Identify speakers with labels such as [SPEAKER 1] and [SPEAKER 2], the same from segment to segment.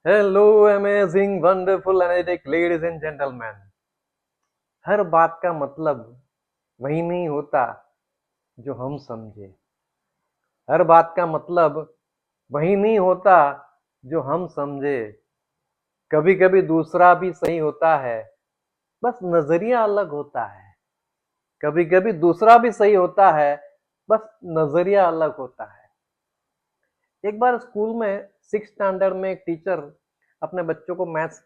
[SPEAKER 1] Hello amazing wonderful energetic ladies and gentleman. हर बात का मतलब वही नहीं होता जो हम समझे। हर बात का मतलब वही नहीं होता जो हम समझे। कभी कभी दूसरा भी सही होता है, बस नजरिया अलग होता है। कभी कभी दूसरा भी सही होता है, बस नजरिया अलग होता है। एक बार स्कूल में 6th स्टैंडर्ड में एक टीचर अपने बच्चों को मैथ्स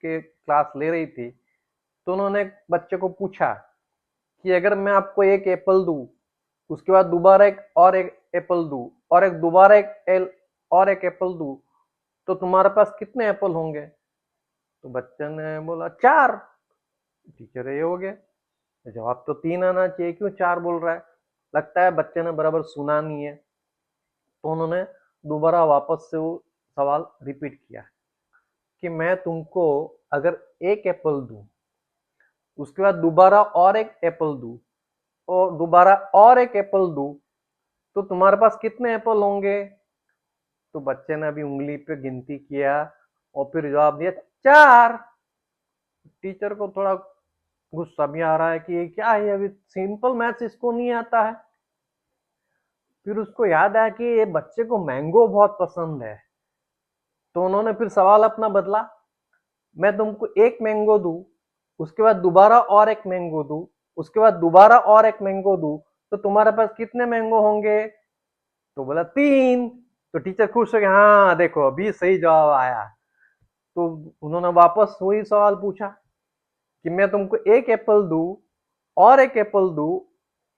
[SPEAKER 1] के क्लास ले रही थी। तो उन्होंने एक बच्चे को पूछा कि अगर मैं आपको एक एप्पल दूं, उसके बाद दोबारा एक एप्पल दूं, और एक दोबारा और एक एप्पल दूं, तो तुम्हारे पास कितने एप्पल होंगे? तो बच्चे ने बोला 4। टीचर ये हो गया, जवाब तो 3 आना चाहिए, क्यों 4 बोल रहा है? लगता है बच्चे ने बराबर सुना नहीं है। तो उन्होंने दोबारा वापस से वो सवाल रिपीट किया कि मैं तुमको अगर एक एप्पल दूं, उसके बाद दोबारा और एक एप्पल दूं, और दोबारा और एक एप्पल दूं, तो तुम्हारे पास कितने एप्पल होंगे? तो बच्चे ने अभी उंगली पे गिनती किया और फिर जवाब दिया 4। टीचर को थोड़ा गुस्सा भी आ रहा है कि ये क्या है, अभी सिंपल मैथ्स इसको नहीं आता है। फिर उसको याद आया कि ये बच्चे को मैंगो बहुत पसंद है। तो उन्होंने फिर सवाल अपना बदला, मैं तुमको एक मैंगो दूं, उसके बाद दोबारा और एक मैंगो दूं, उसके बाद दोबारा और एक मैंगो दूं, तो तुम्हारे पास कितने मैंगो होंगे? तो बोला 3। तो टीचर खुश हो गया, हाँ देखो अभी सही जवाब आया। तो उन्होंने वापस वही सवाल पूछा कि मैं तुमको एक एप्पल दूं, और एक एप्पल दूं,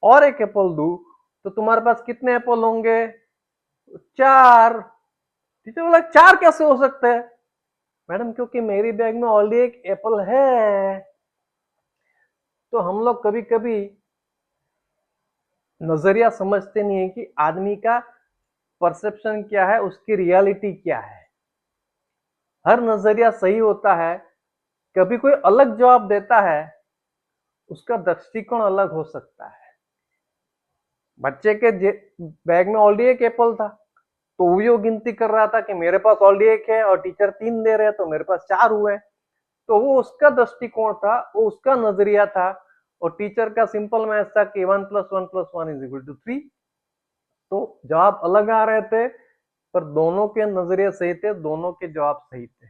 [SPEAKER 1] और एक एप्पल दूं, तो तुम्हारे पास कितने एप्पल होंगे? 4। टीचर बोला 4 कैसे हो सकते हैं? मैडम क्योंकि मेरी बैग में ऑलरेडी एक एप्पल है। तो हम लोग कभी कभी नजरिया समझते नहीं है कि आदमी का परसेप्शन क्या है, उसकी रियलिटी क्या है। हर नजरिया सही होता है। कभी कोई अलग जवाब देता है, उसका दृष्टिकोण अलग हो सकता है। बच्चे के बैग में ऑलरेडी एक एप्पल था, तो वो गिनती कर रहा था कि मेरे पास ऑलरेडी एक है और टीचर 3 दे रहे हैं, तो मेरे पास 4 हुए। तो वो उसका दृष्टिकोण था, वो उसका नजरिया था। और टीचर का सिंपल मैथ था कि 1+1+1=3। तो जवाब अलग आ रहे थे, पर दोनों के नजरिए सही थे, दोनों के जवाब सही थे।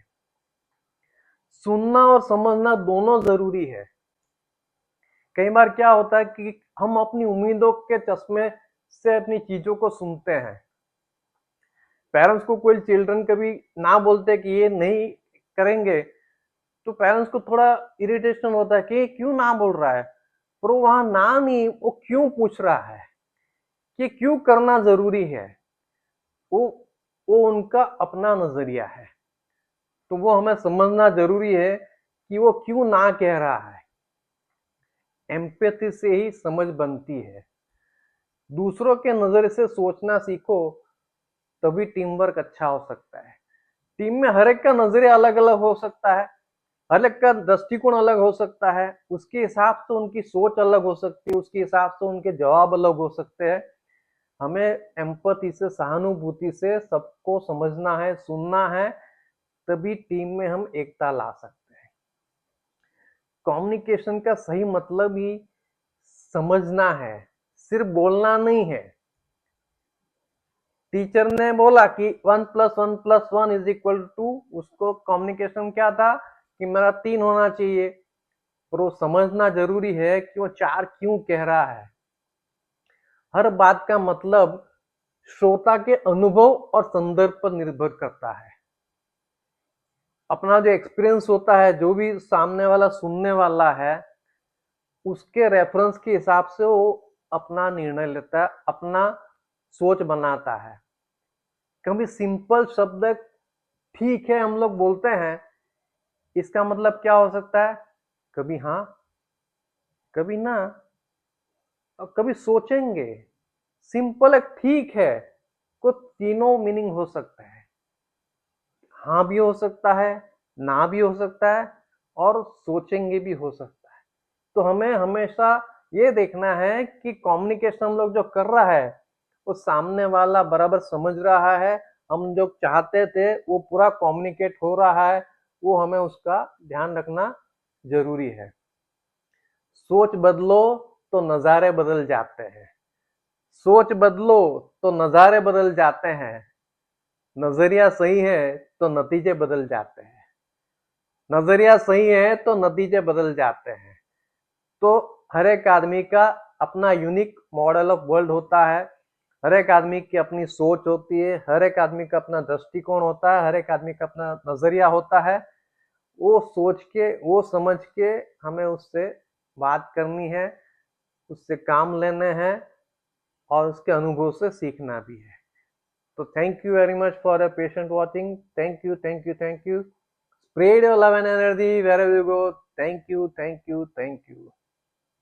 [SPEAKER 1] सुनना और समझना दोनों जरूरी है। कई बार क्या होता है कि हम अपनी उम्मीदों के चश्मे से अपनी चीजों को सुनते हैं। पेरेंट्स को कोई चिल्ड्रन कभी ना बोलते कि ये नहीं करेंगे, तो पेरेंट्स को थोड़ा इरिटेशन होता है कि क्यों ना बोल रहा है। पर वो वहां ना नहीं, वो क्यों पूछ रहा है, कि क्यों करना जरूरी है। वो वो उनका अपना नजरिया है। तो वो हमें समझना जरूरी है कि वो क्यों ना कह रहा है। एम्पैथी से ही समझ बनती है। दूसरों के नजर से सोचना सीखो, तभी टीम वर्क अच्छा हो सकता है। टीम में हर एक का नजरिया अलग अलग हो सकता है, हर एक का दृष्टिकोण अलग हो सकता है, उसके हिसाब से उनकी सोच अलग हो सकती है, उसके हिसाब से उनके जवाब अलग हो सकते हैं। हमें एम्पैथी से, सहानुभूति से सबको समझना है, सुनना है, तभी टीम में हम एकता ला सकते हैं। कम्युनिकेशन का सही मतलब ही समझना है, सिर्फ बोलना नहीं है। टीचर ने बोला कि 1+1+1=2, उसको कम्युनिकेशन क्या था कि मेरा 3 होना चाहिए। पर वो समझना जरूरी है कि वो 4 क्यों कह रहा है। हर बात का मतलब श्रोता के अनुभव और संदर्भ पर निर्भर करता है। अपना जो एक्सपीरियंस होता है, जो भी सामने वाला सुनने वाला है, उसके रेफरेंस के हिसाब से वो अपना निर्णय लेता है, अपना सोच बनाता है। कभी सिंपल शब्द ठीक है हम लोग बोलते हैं, इसका मतलब क्या हो सकता है? कभी हाँ, कभी ना, और कभी सोचेंगे। सिंपल एक ठीक है को तीनों मीनिंग हो सकता है। हाँ भी हो सकता है, ना भी हो सकता है, और सोचेंगे भी हो सकता है। तो हमें हमेशा ये देखना है कि कम्युनिकेशन हम लोग जो कर रहा है, वो सामने वाला बराबर समझ रहा है, हम जो चाहते थे वो पूरा कम्युनिकेट हो रहा है, वो हमें उसका ध्यान रखना जरूरी है। सोच बदलो तो नज़ारे बदल जाते हैं, सोच बदलो तो नज़ारे बदल जाते हैं, नजरिया सही है तो नतीजे बदल जाते हैं, नजरिया सही है तो नतीजे बदल जाते हैं। तो हर एक आदमी का अपना यूनिक मॉडल ऑफ वर्ल्ड होता है, हर एक आदमी की अपनी सोच होती है, हर एक आदमी का अपना दृष्टिकोण होता है, हर एक आदमी का अपना नजरिया होता है। वो सोच के, वो समझ के हमें उससे बात करनी है, उससे काम लेने हैं और उसके अनुभव से सीखना भी है। तो thank you very much for your patient watching. Thank you, thank you, thank you. Spread your love and energy wherever you go. Thank you, thank you, thank you.